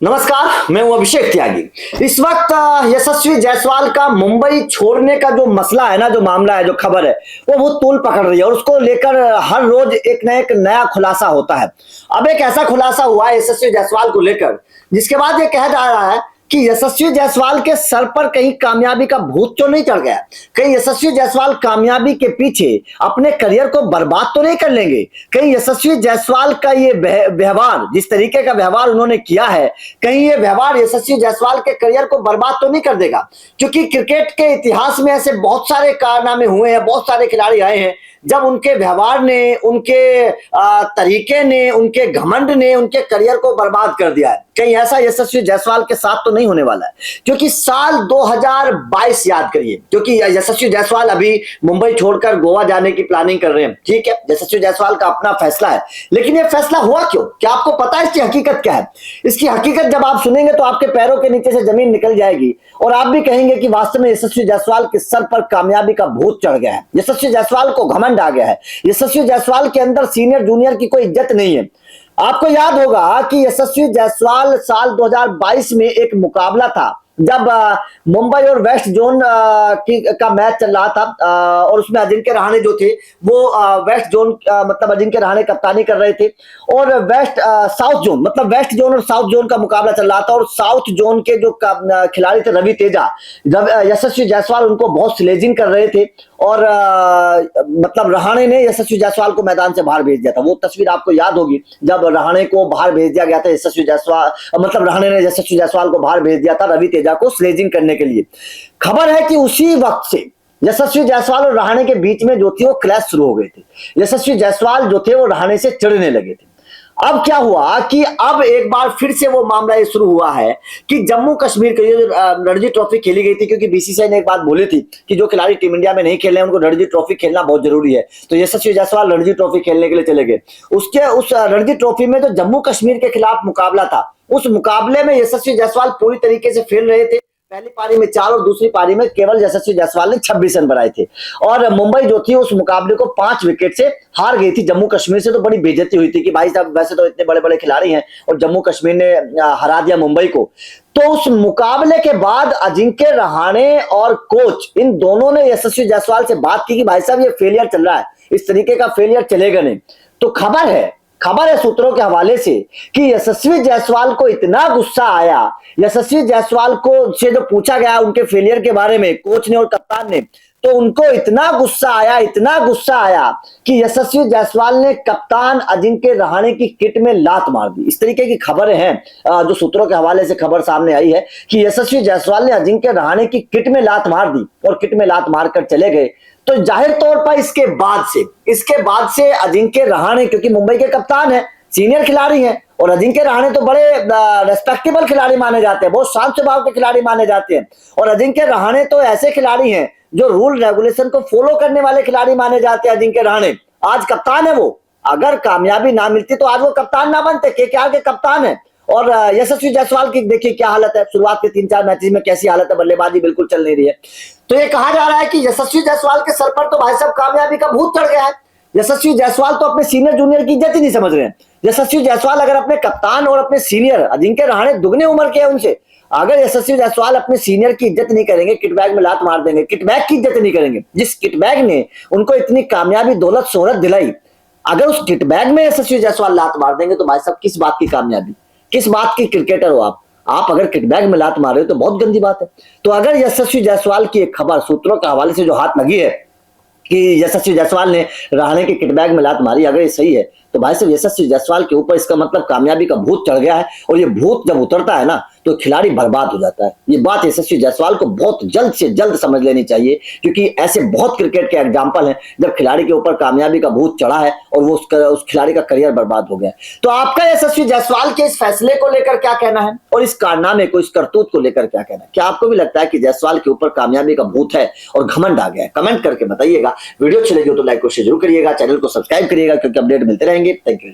नमस्कार, मैं हूं अभिषेक त्यागी। इस वक्त यशस्वी जायसवाल का मुंबई छोड़ने का जो मसला है ना, जो मामला है, जो खबर है, वो तूल पकड़ रही है और उसको लेकर हर रोज एक नया खुलासा होता है। अब एक ऐसा खुलासा हुआ है यशस्वी जायसवाल को लेकर, जिसके बाद ये कहा जा रहा है कि यशस्वी जायसवाल के सर पर कहीं कामयाबी का भूत तो नहीं चढ़ गया, कहीं यशस्वी जायसवाल कामयाबी के पीछे अपने करियर को बर्बाद तो नहीं कर लेंगे, कहीं यशस्वी जायसवाल का ये व्यवहार, जिस तरीके का व्यवहार उन्होंने किया है, कहीं ये व्यवहार यशस्वी जायसवाल के करियर को बर्बाद तो नहीं कर देगा। क्योंकि क्रिकेट के इतिहास में ऐसे बहुत सारे कारनामे हुए हैं, बहुत सारे खिलाड़ी आए हैं जब उनके व्यवहार ने, उनके तरीके ने, उनके घमंड ने उनके करियर को बर्बाद कर दिया है। कहीं ऐसा यशस्वी जायसवाल के साथ तो नहीं होने वाला है, क्योंकि साल 2022 याद करिए, क्योंकि यशस्वी जायसवाल अभी मुंबई छोड़कर गोवा जाने की प्लानिंग कर रहे हैं। ठीक है, यशस्वी जायसवाल का अपना फैसला है, लेकिन यह फैसला हुआ क्यों? क्या आपको पता है इसकी हकीकत क्या है? इसकी हकीकत जब आप सुनेंगे तो आपके पैरों के नीचे से जमीन निकल जाएगी और आप भी कहेंगे कि वास्तव में यशस्वी जायसवाल के सर पर कामयाबी का भूत चढ़ गया है, यशस्वी जायसवाल को घमंड आ गया है, यशस्वी जायसवाल के अंदर सीनियर जूनियर की कोई इज्जत नहीं है। आपको याद होगा कि यशस्वी जायसवाल साल 2022 में एक मुकाबला था जब मुंबई और वेस्ट जोन का मैच चल रहा था और उसमें अजिंक्य रहाणे जो थे वो वेस्ट जोन मतलब अजिंक्य रहाणे कप्तानी कर रहे थे और साउथ जोन मतलब वेस्ट जोन और साउथ जोन का मुकाबला चल रहा था और साउथ जोन के जो खिलाड़ी थे रवि तेजा, यशस्वी जायसवाल उनको बहुत स्लेजिंग कर रहे थे और मतलब रहाणे ने यशस्वी जायसवाल को मैदान से बाहर भेज दिया था। वो तस्वीर आपको याद होगी जब रहाणे को बाहर भेज दिया गया था, यशस्वी जायसवाल मतलब रहाणे ने यशस्वी जायसवाल को बाहर भेज दिया था रवि तेजा को स्लेजिंग करने के लिए। खबर है कि उसी वक्त से यशस्वी जायसवाल और रहाणे के बीच में जो थी वो क्लैश शुरू हो गए थे। यशस्वी जायसवाल जो थे वो रहाणे से चिढ़ने लगे थे। अब क्या हुआ कि अब एक बार फिर से वो मामला ये शुरू हुआ है कि जम्मू कश्मीर के लिए रणजी ट्रॉफी खेली गई थी, क्योंकि बीसीसीआई ने एक बात बोली थी कि जो खिलाड़ी टीम इंडिया में नहीं खेले उनको रणजी ट्रॉफी खेलना बहुत जरूरी है। तो यशस्वी जायसवाल रणजी ट्रॉफी खेलने के लिए चले गए। उस रणजी ट्रॉफी में जो जम्मू कश्मीर के खिलाफ मुकाबला था, उस मुकाबले में यशस्वी जायसवाल पूरी तरीके से फेल रहे थे। पहली पारी में 4 और दूसरी पारी में केवल यशस्वी जायसवाल ने 26 रन बनाए थे और मुंबई जो थी उस मुकाबले को 5 विकेट से हार गई थी जम्मू कश्मीर से। तो बड़ी बेइज्जती हुई थी कि भाई साहब वैसे तो इतने बड़े बड़े खिलाड़ी हैं और जम्मू कश्मीर ने हरा दिया मुंबई को। तो उस मुकाबले के बाद अजिंक्य रहाणे और कोच इन दोनों ने यशस्वी जायसवाल से बात की कि भाई साहब ये फेलियर चल रहा है, इस तरीके का फेलियर चलेगा नहीं। तो खबर है सूत्रों के हवाले से कि यशस्वी जायसवाल को इतना गुस्सा आया, यशस्वी जायसवाल को से जो पूछा गया उनके फेलियर के बारे में कोच ने और कप्तान ने, तो उनको इतना गुस्सा आया कि यशस्वी जायसवाल ने कप्तान अजिंक्य रहाणे की किट में लात मार दी। इस तरीके की खबरें हैं जो सूत्रों के हवाले से खबर सामने आई है कि यशस्वी जायसवाल ने अजिंक्य रहाणे की किट में लात मार दी और किट में लात मारकर चले गए। तो जाहिर तौर पर इसके बाद से अजिंक्य रहाणे, क्योंकि मुंबई के कप्तान है, सीनियर खिलाड़ी हैं और अजिंक्य रहाणे तो बड़े रेस्पेक्टेबल खिलाड़ी माने जाते हैं, बहुत शांत स्वभाव के खिलाड़ी माने जाते हैं और अजिंक्य रहाणे तो ऐसे खिलाड़ी हैं जो रूल रेगुलेशन को फॉलो करने वाले खिलाड़ी माने जाते हैं। अजिंक्य रहाणे आज कप्तान है, वो अगर कामयाबी ना मिलती तो आज वो कप्तान ना बनते, केकेआर के कप्तान है। और यशस्वी जायसवाल की देखिए क्या हालत है, शुरुआत के 3-4 मैचेस में कैसी हालत है, बल्लेबाजी बिल्कुल चल नहीं रही है। तो ये कहा जा रहा है कि यशस्वी जायसवाल के सर पर तो भाई साहब कामयाबी का भूत चढ़ गया है। यशस्वी जायसवाल तो अपने सीनियर जूनियर की इज्जत ही नहीं समझ रहे हैं। यशस्वी जायसवाल अगर अपने कप्तान और अपने सीनियर अजिंक्य रहाणे दुगने उम्र के हैं उनसे, अगर यशस्वी जायसवाल अपने सीनियर की इज्जत नहीं करेंगे, किटबैग में लात मार देंगे, किटबैग की इज्जत नहीं करेंगे, जिस किटबैग ने उनको इतनी कामयाबी, दौलत, शोहरत दिलाई, अगर उस किटबैग में यशस्वी जायसवाल लात मार देंगे तो भाई साहब किस बात की कामयाबी, किस बात की क्रिकेटर हो आप अगर किटबैग में लात मार रहे हो तो बहुत गंदी बात है। तो अगर यशस्वी जायसवाल की एक खबर सूत्रों के हवाले से जो हाथ लगी है कि यशस्वी जायसवाल ने रहाणे के किटबैग में लात मारी, अगर ये सही है तो भाई साहब यशस्वी जायसवाल के ऊपर इसका मतलब कामयाबी का भूत चढ़ गया है और ये भूत जब उतरता है ना तो खिलाड़ी बर्बाद हो जाता है। ये बात यशस्वी जायसवाल को बहुत जल्द से जल्द समझ लेनी चाहिए, क्योंकि ऐसे बहुत क्रिकेट के एग्जांपल हैं जब खिलाड़ी के ऊपर कामयाबी का भूत चढ़ा है और वो उस खिलाड़ी का करियर बर्बाद हो गया। तो आपका यशस्वी जायसवाल के इस फैसले को लेकर क्या कहना है और इस कारनामे को, इस करतूत को लेकर क्या कहना है? क्या आपको भी लगता है कि जायसवाल के ऊपर कामयाबी का भूत है और घमंड आ गया है? कमेंट करके बताइएगा। वीडियो अच्छी लगी हो तो लाइक को शेयर जरूर करिएगा, चैनल को सब्सक्राइब करिएगा क्योंकि अपडेट मिलते रहेंगे। Thank you.